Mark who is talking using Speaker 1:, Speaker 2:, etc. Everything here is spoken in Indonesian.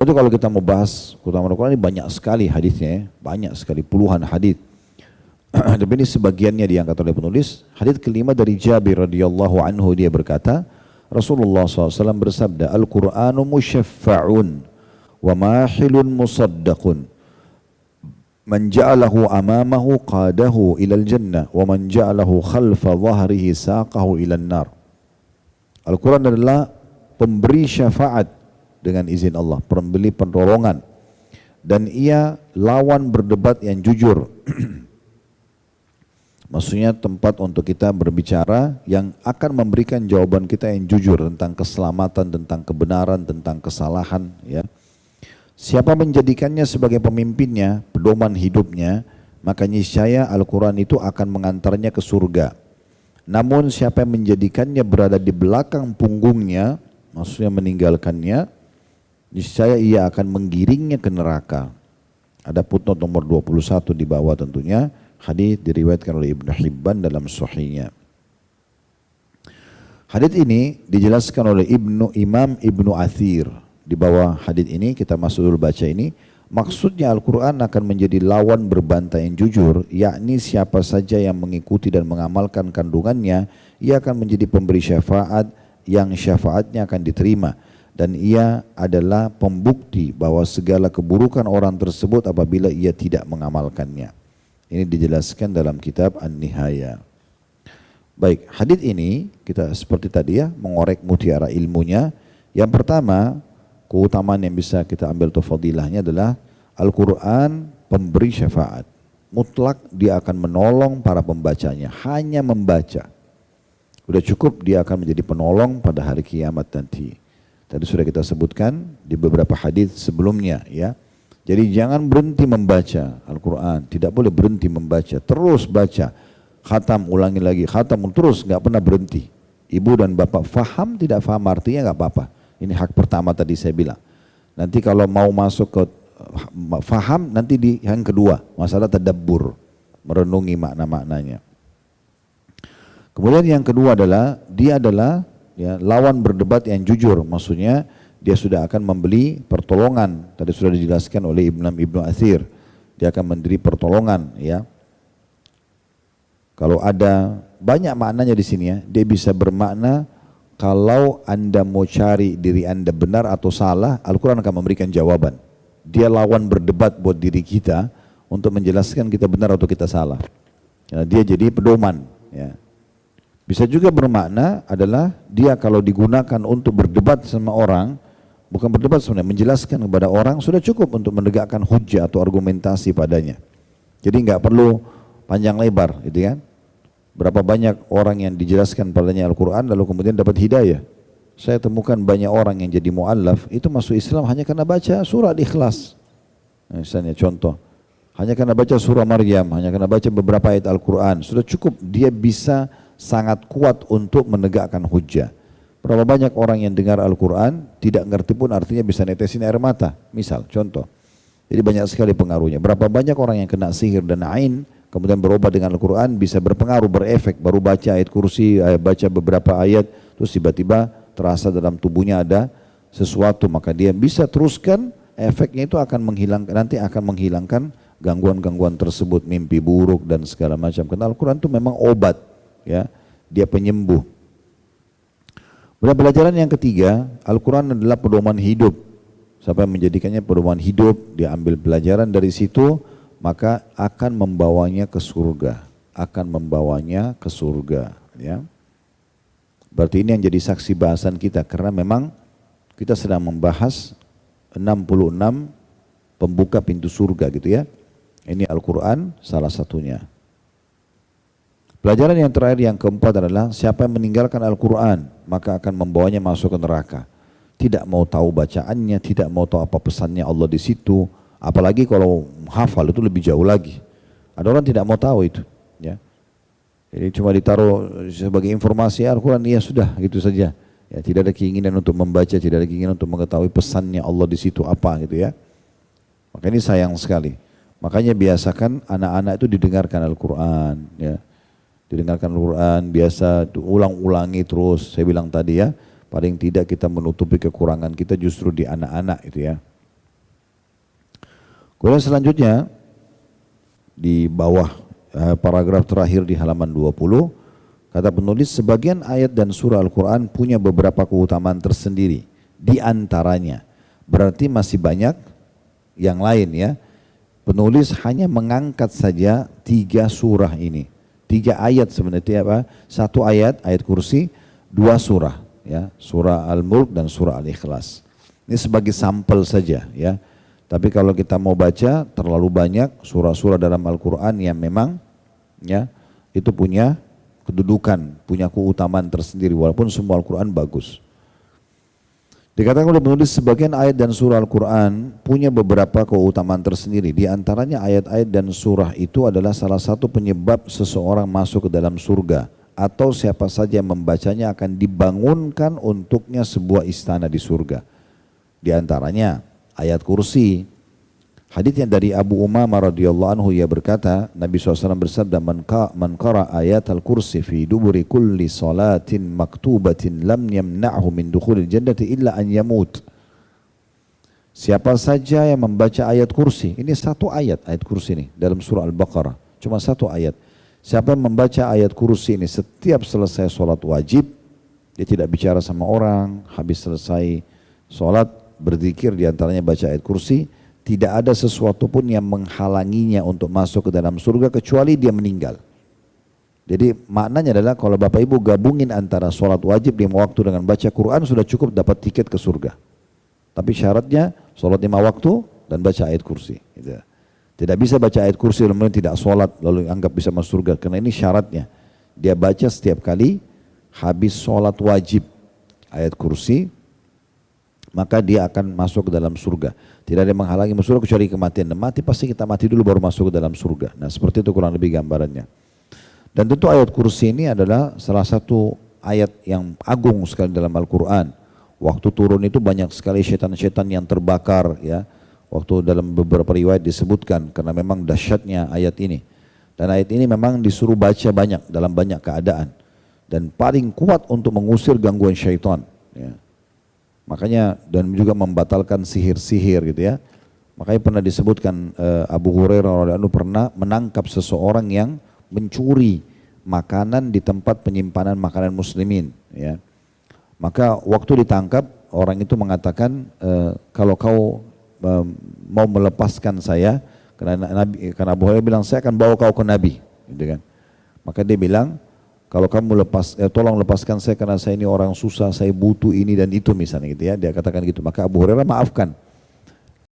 Speaker 1: Itu kalau kita mau bahas keutamaan Al-Quran ini banyak sekali hadisnya ya. Banyak sekali puluhan hadis. Tapi ini sebagiannya diangkat oleh penulis. Hadis kelima dari Jabir radhiyallahu anhu, dia berkata, Rasulullah SAW bersabda, Al-Qur'anu musyaffa'un wa mahilun musaddaqun. Man ja'alahu amamahu qadahu ilal jannah wa man ja'alahu khalfa dhahrihi saqahu ilal nar. Al-Quran adalah pemberi syafaat dengan izin Allah, pemberi pertolongan, dan ia lawan berdebat yang jujur. Maksudnya tempat untuk kita berbicara yang akan memberikan jawaban kita yang jujur tentang keselamatan, tentang kebenaran, tentang kesalahan. Ya. Siapa menjadikannya sebagai pemimpinnya, pedoman hidupnya, maka niscaya Al-Quran itu akan mengantarnya ke surga. Namun siapa yang menjadikannya berada di belakang punggungnya, maksudnya meninggalkannya, niscaya ia akan menggiringnya ke neraka. Ada footnote nomor 21 di bawah tentunya. Hadis diriwayatkan oleh Ibnu Hibban dalam Sahihnya. Hadis ini dijelaskan oleh Imam Ibnu Athir. Di bawah hadis ini kita masuk dulu baca ini. Maksudnya Al-Quran akan menjadi lawan berbantai yang jujur, yakni siapa saja yang mengikuti dan mengamalkan kandungannya, ia akan menjadi pemberi syafaat yang syafaatnya akan diterima. Dan ia adalah pembukti bahwa segala keburukan orang tersebut apabila ia tidak mengamalkannya. Ini dijelaskan dalam kitab An-Nihaya. Baik, hadis ini kita seperti tadi ya, mengorek mutiara ilmunya. Yang pertama, keutamaan yang bisa kita ambil atau fadilahnya adalah Al-Quran pemberi syafaat. Mutlak dia akan menolong para pembacanya, hanya membaca. Udah cukup dia akan menjadi penolong pada hari kiamat nanti. Tadi sudah kita sebutkan di beberapa hadis sebelumnya ya. Jadi jangan berhenti membaca Al-Quran, tidak boleh berhenti membaca, terus baca, khatam, ulangi lagi, khatam, terus nggak pernah berhenti. Ibu dan bapak faham, tidak faham artinya nggak apa-apa. Ini hak pertama tadi saya bilang. Nanti kalau mau masuk ke faham, nanti di yang kedua, masalah tadabbur, merenungi makna-maknanya. Kemudian yang kedua adalah, dia adalah ya, lawan berdebat yang jujur, maksudnya dia sudah akan membeli pertolongan. Tadi sudah dijelaskan oleh Ibnu Athir, dia akan memberi pertolongan ya. Kalau ada banyak maknanya di sini ya, dia bisa bermakna kalau Anda mau cari diri Anda benar atau salah, Al-Quran akan memberikan jawaban. Dia lawan berdebat buat diri kita untuk menjelaskan kita benar atau kita salah. Ya, dia jadi pedoman ya. Bisa juga bermakna adalah dia kalau digunakan untuk berdebat sama orang, bukan berdebat sebenarnya, menjelaskan kepada orang sudah cukup untuk menegakkan hujah atau argumentasi padanya. Jadi nggak perlu panjang lebar, gitu kan? Berapa banyak orang yang dijelaskan padanya Al-Quran lalu kemudian dapat hidayah. Saya temukan banyak orang yang jadi mu'allaf itu masuk Islam hanya karena baca surah Ikhlas. Misalnya contoh, hanya karena baca surah Maryam, hanya karena baca beberapa ayat Al-Quran, sudah cukup dia bisa sangat kuat untuk menegakkan hujah. Berapa banyak orang yang dengar Al-Quran tidak ngerti pun artinya bisa netesin air mata, misal contoh. Jadi banyak sekali pengaruhnya. Berapa banyak orang yang kena sihir dan ain kemudian berobat dengan Al-Quran bisa berpengaruh, berefek. Baru baca ayat kursi, baca beberapa ayat, terus tiba-tiba terasa dalam tubuhnya ada sesuatu, maka dia bisa teruskan, efeknya itu akan menghilangkan, nanti akan menghilangkan gangguan-gangguan tersebut, mimpi buruk dan segala macam. Karena Al-Quran itu memang obat, ya, dia penyembuh. Pelajaran yang ketiga, Al-Quran adalah pedoman hidup. Siapa yang menjadikannya pedoman hidup, dia ambil pelajaran dari situ, maka akan membawanya ke surga. Akan membawanya ke surga. Ya. Berarti ini yang jadi saksi bahasan kita, karena memang kita sedang membahas 66 pembuka pintu surga gitu ya. Ini Al-Quran salah satunya. Pelajaran yang terakhir yang keempat adalah siapa yang meninggalkan Al-Quran maka akan membawanya masuk ke neraka. Tidak mau tahu bacaannya, tidak mau tahu apa pesannya Allah di situ. Apalagi kalau hafal itu lebih jauh lagi. Ada orang tidak mau tahu itu. Ya. Jadi cuma ditaruh sebagai informasi Al-Quran, ya sudah gitu saja. Ya, tidak ada keinginan untuk membaca, tidak ada keinginan untuk mengetahui pesannya Allah di situ apa gitu ya. Maka ini sayang sekali. Makanya biasakan anak-anak itu didengarkan Al-Quran ya. Didengarkan Al-Quran, biasa ulang-ulangi terus. Saya bilang tadi ya, paling tidak kita menutupi kekurangan kita justru di anak-anak itu ya. Kemudian selanjutnya di bawah paragraf terakhir di halaman 20, kata penulis, sebagian ayat dan surah Al-Quran punya beberapa keutamaan tersendiri. Di antaranya, berarti masih banyak yang lain ya. Penulis hanya mengangkat saja 3 surah ini. 3 ayat sebenarnya apa? 1 ayat, ayat kursi, 2 surah ya, surah Al-Mulk dan surah Al-Ikhlas. Ini sebagai sampel saja ya. Tapi kalau kita mau baca terlalu banyak surah-surah dalam Al-Quran yang memang ya itu punya kedudukan, punya keutamaan tersendiri walaupun semua Al-Quran bagus. Dikatakan oleh penulis sebagian ayat dan surah Al-Quran punya beberapa keutamaan tersendiri. Di antaranya ayat-ayat dan surah itu adalah salah satu penyebab seseorang masuk ke dalam surga. Atau siapa saja yang membacanya akan dibangunkan untuknya sebuah istana di surga. Di antaranya ayat kursi. Haditsnya dari Abu Umamah radhiyallahu anhu, ia berkata, Nabi SAW bersabda, man qara ayat al-kursi fi duburi kulli salatin maktubatin lam yamna'hu min dukhulil jannati illa an yamut. Siapa saja yang membaca ayat kursi, ini 1 ayat, ayat kursi ini dalam surah Al-Baqarah, cuma 1 ayat. Siapa yang membaca ayat kursi ini setiap selesai sholat wajib, dia tidak bicara sama orang, habis selesai sholat berzikir, diantaranya baca ayat kursi, tidak ada sesuatu pun yang menghalanginya untuk masuk ke dalam surga kecuali dia meninggal. Jadi maknanya adalah kalau Bapak Ibu gabungin antara sholat wajib 5 waktu dengan baca Quran sudah cukup dapat tiket ke surga. Tapi syaratnya sholat 5 waktu dan baca ayat kursi. Gitu. Tidak bisa baca ayat kursi lalu tidak sholat lalu anggap bisa masuk surga, karena ini syaratnya. Dia baca setiap kali habis sholat wajib ayat kursi, maka dia akan masuk ke dalam surga. Tidak ada yang menghalangi masuk surga kecuali kematian. Dan mati pasti kita mati dulu baru masuk ke dalam surga. Nah seperti itu kurang lebih gambarannya. Dan tentu ayat kursi ini adalah salah satu ayat yang agung sekali dalam Al-Quran. Waktu turun itu banyak sekali setan-setan yang terbakar ya. Waktu dalam beberapa riwayat disebutkan karena memang dahsyatnya ayat ini. Dan ayat ini memang disuruh baca banyak dalam banyak keadaan. Dan paling kuat untuk mengusir gangguan syaitan ya. Makanya dan juga membatalkan sihir-sihir gitu ya. Makanya pernah disebutkan Abu Hurairah radhiyallahu anhu pernah menangkap seseorang yang mencuri makanan di tempat penyimpanan makanan muslimin ya. Maka waktu ditangkap orang itu mengatakan kalau kau mau melepaskan saya, karena Abu Hurairah bilang saya akan bawa kau ke Nabi gitu kan. Maka dia bilang kalau kamu tolong lepaskan saya karena saya ini orang susah, saya butuh ini dan itu misalnya gitu ya. Dia katakan gitu. Maka Abu Hurairah maafkan.